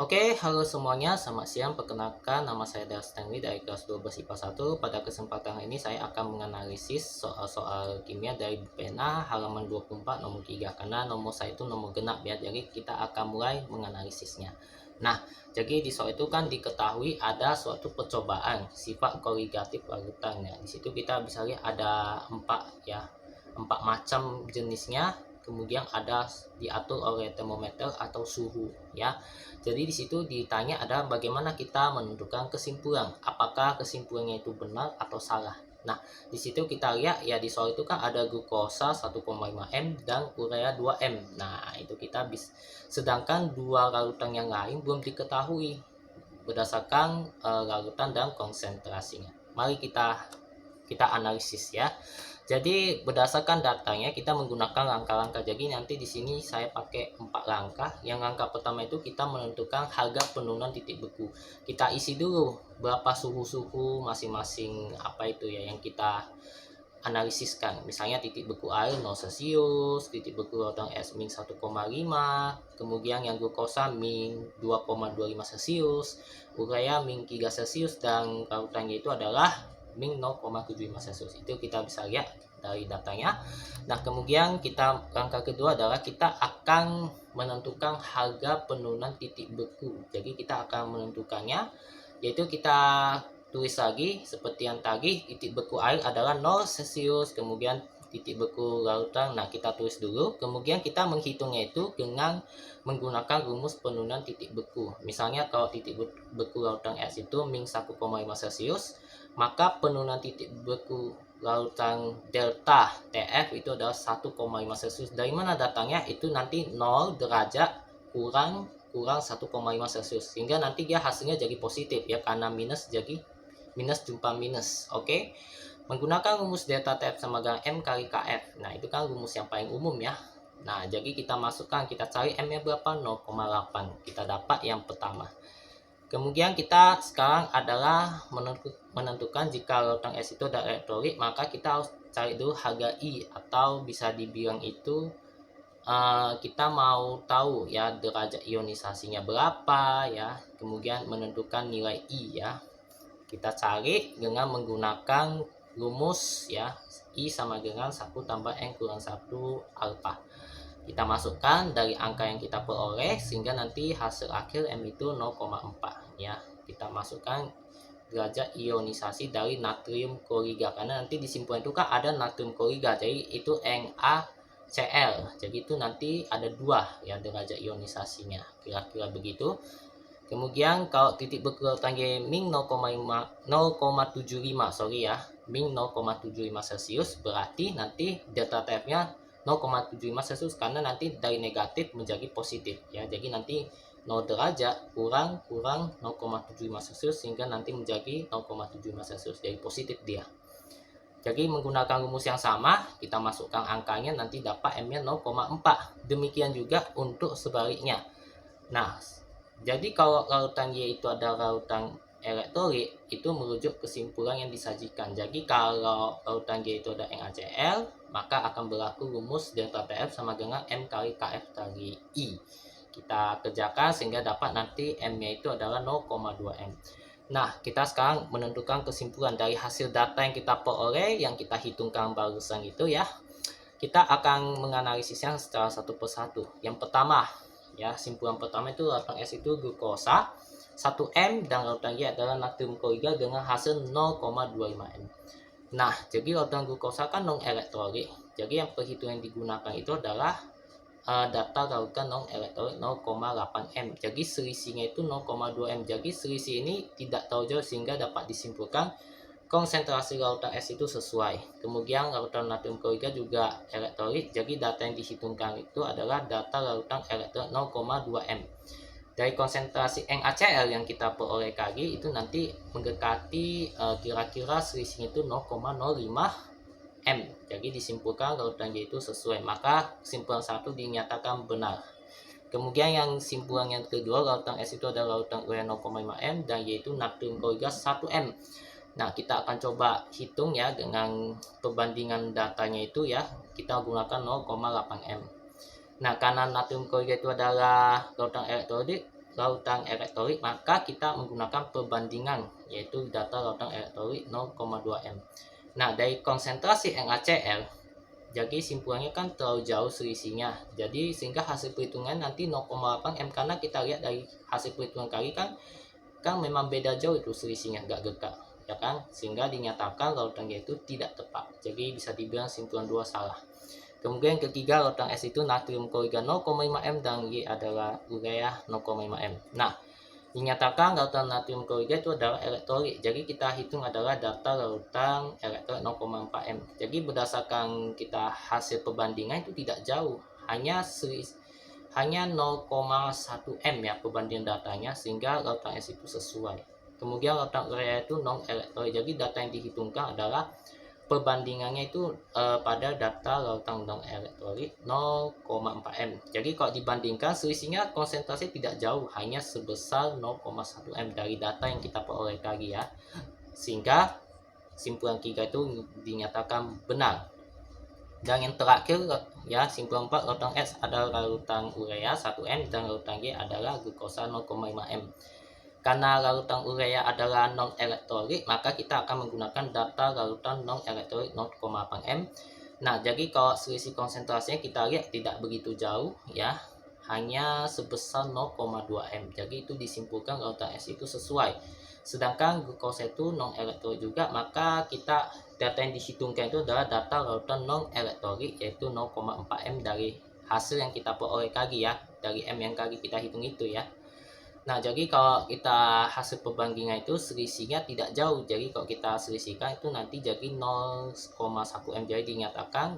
Oke, halo semuanya, selamat siang. Perkenalkan, nama saya Stanley dari kelas 12 IPA 1. Pada kesempatan ini saya akan menganalisis soal-soal kimia dari buku pena halaman 24 nomor 3. Karena nomor saya itu nomor genap ya, jadi kita akan mulai menganalisisnya. Nah, jadi di soal itu kan diketahui ada suatu percobaan sifat koligatif larutan ya. Di situ kita bisa lihat ada empat macam jenisnya. Kemudian ada diatur oleh termometer atau suhu ya. Jadi di situ ditanya ada bagaimana kita menentukan kesimpulan, apakah kesimpulannya itu benar atau salah. Nah, di situ kita lihat ya di soal itu kan ada glukosa 1,5 M dan urea 2 M. Nah, itu kita bisa, sedangkan dua larutan yang lain belum diketahui berdasarkan larutan dan konsentrasinya. Mari kita analisis ya. Jadi berdasarkan datanya kita menggunakan langkah-langkah. Jadi nanti di sini saya pakai 4 langkah. Yang langkah pertama itu kita menentukan harga penurunan titik beku. Kita isi dulu berapa suhu-suhu masing-masing apa itu ya yang kita analisiskan. Misalnya titik beku air 0 Celcius, titik beku lautan es min 1,5, kemudian yang glukosa min 2,25 Celcius, urea min 3 Celcius, dan lautannya itu adalah min 0,75 Celcius. Itu kita bisa lihat dari datanya. Nah, kemudian langkah kedua adalah kita akan menentukan harga penurunan titik beku. Jadi kita akan menentukannya, yaitu kita tulis lagi seperti yang tadi, titik beku air adalah 0 Celcius, kemudian titik beku lautan, nah kita tulis dulu, kemudian kita menghitungnya itu dengan menggunakan rumus penurunan titik beku. Misalnya kalau titik beku lautan es itu min 1,5 Celcius, maka penurunan titik beku lautan delta TF itu adalah 1,5 Celcius. Dari mana datangnya? Itu nanti 0 derajat kurang 1,5 Celcius, sehingga nanti dia hasilnya jadi positif ya, karena minus jadi minus jumpa minus. Oke, menggunakan rumus delta TF sama dengan M kali KF. Nah, itu kan rumus yang paling umum ya. Nah, jadi kita masukkan, kita cari M nya berapa, 0,8. Kita dapat yang pertama. Kemudian kita sekarang adalah menentukan jika lautan es itu ada elektrolit, maka kita harus cari dulu harga I, atau bisa dibilang itu kita mau tahu ya derajat ionisasinya berapa ya, kemudian menentukan nilai I ya. Kita cari dengan menggunakan rumus ya, I sama dengan 1 tambah N kurang 1 alfa. Kita masukkan dari angka yang kita peroleh sehingga nanti hasil akhir M itu 0,4 ya. Kita masukkan derajat ionisasi dari natrium klorida, karena nanti di simpulan itu kan ada natrium klorida, jadi itu NaCl. Jadi itu nanti ada 2 ya derajat ionisasinya, kira-kira begitu. Kemudian kalau titik beku lautan min 0,75 sorry ya, min 0,75 Celcius, berarti nanti delta TF-nya 0,75 Celcius, karena nanti dari negatif menjadi positif ya. Jadi nanti 0 derajat kurang 0,75 Celcius, sehingga nanti menjadi 0,75 Celcius, jadi positif dia. Jadi menggunakan rumus yang sama, kita masukkan angkanya, nanti dapat M-nya 0,4. Demikian juga untuk sebaliknya. Nah, jadi kalau lautan Y itu ada lautan elektrolit, itu merujuk kesimpulan yang disajikan. Jadi kalau lautan Y itu ada NaCl, maka akan berlaku rumus delta TF sama dengan M kali KF kali I. Kita kerjakan sehingga dapat nanti M-nya itu adalah 0,2 M. Nah, kita sekarang menentukan kesimpulan dari hasil data yang kita peroleh, yang kita hitungkan barusan itu ya. Kita akan menganalisisnya secara satu persatu. Yang pertama, ya, simpulan pertama itu lautan es itu glukosa 1 M dan lautan Y adalah natrium klorida dengan hasil 0,25 M. Nah, jadi lautan glukosa kan non elektrolit. Jadi yang perhitungan yang digunakan itu adalah data lautan non elektrolit 0,8 M. Jadi selisihnya itu 0,2 M. Jadi selisih ini tidak terlalu jauh sehingga dapat disimpulkan konsentrasi lautan es itu sesuai. Kemudian lautan natrium klorida juga elektrolit, jadi data yang dihitungkan itu adalah data lautan elektrolit 0,2 M. Dari konsentrasi NaCl yang kita peroleh tadi itu nanti mendekati kira-kira selisihnya itu 0,05 M. Jadi disimpulkan lautan Y itu sesuai, maka kesimpulan 1 dinyatakan benar. Kemudian yang simpulan yang kedua, lautan es itu adalah lautan urea 0,5 M dan yaitu natrium klorida 1 M. Nah, kita akan coba hitung ya dengan perbandingan datanya itu ya. Kita gunakan 0,8 M. Nah, karena natrium klorida itu adalah lautan elektrolit, lautan elektrolik, maka kita menggunakan perbandingan, yaitu data lautan elektrolik 0,2 M. Nah, dari konsentrasi NaCl, jadi simpulannya kan terlalu jauh selisihnya, jadi sehingga hasil perhitungan nanti 0,8 M, karena kita lihat dari hasil perhitungan kali kan memang beda jauh itu selisihnya, gak gekak ya kan, sehingga dinyatakan lautan G itu tidak tepat. Jadi bisa dibilang simpulan 2 salah. Kemudian ketiga, lautan S itu natrium klorida 0,5 M dan Y adalah urea 0,5 M. Nah, dinyatakan lautan natrium klorida itu adalah elektrolit. Jadi kita hitung adalah data lautan elektrolit 0,4 M. Jadi berdasarkan kita hasil perbandingan itu tidak jauh, hanya 0,1 M ya perbandingan datanya, sehingga lautan S itu sesuai. Kemudian lautan urea itu non elektrolit. Jadi data yang dihitungkan adalah perbandingannya itu pada data lautan non elektrolit 0,4 M. Jadi kalau dibandingkan selisihnya konsentrasi tidak jauh, hanya sebesar 0,1 M dari data yang kita peroleh tadi ya. Sehingga simpulan 3 itu dinyatakan benar. Dan yang terakhir ya, simpulan 4, lautan S adalah lautan urea 1 M dan lautan G adalah glukosa 0,5 M. Karena larutan urea adalah non-elektrolit, maka kita akan menggunakan data larutan non-elektrolit 0,8 M. Nah, jadi kalau selisih konsentrasinya kita lihat tidak begitu jauh ya, hanya sebesar 0,2 M. Jadi itu disimpulkan larutan S itu sesuai. Sedangkan glukosa itu non-elektrolit juga, maka kita data yang dihitungkan itu adalah data larutan non-elektrolit, yaitu 0,4 M dari hasil yang kita peroleh tadi ya, dari M yang tadi kita hitung itu ya. Nah, jadi kalau kita hasil perbandingan itu selisihnya tidak jauh. Jadi kalau kita selisihkan itu nanti jadi 0,1 M. Jadi dinyatakan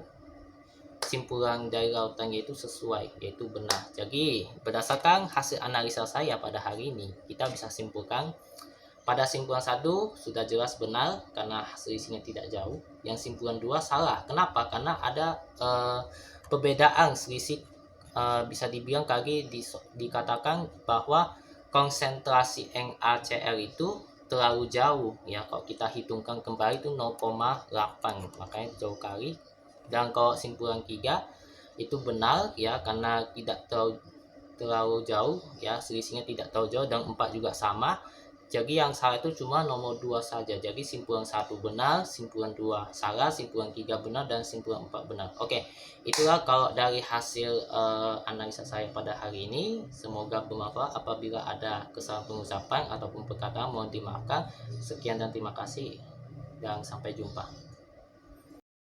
simpulan dari lautannya itu sesuai, yaitu benar. Jadi berdasarkan hasil analisa saya pada hari ini, kita bisa simpulkan pada simpulan 1 sudah jelas benar karena selisihnya tidak jauh. Yang simpulan 2 salah. Kenapa? Karena ada perbedaan selisih, bisa dibilang tadi dikatakan bahwa konsentrasi NaCl itu terlalu jauh ya, kalau kita hitungkan kembali itu 0,8, makanya jauh kali. Dan kalau simpulan 3 itu benar ya, karena tidak terlalu jauh ya, selisihnya tidak terlalu jauh, dan 4 juga sama. Jadi yang salah itu cuma nomor 2 saja. Jadi simpulan 1 benar, simpulan 2 salah, simpulan 3 benar, dan simpulan 4 benar. Oke, itulah kalau dari hasil analisa saya pada hari ini. Semoga bermanfaat. Apabila ada kesalahan pengucapan ataupun perkataan mohon dimaafkan. Sekian dan terima kasih, dan sampai jumpa.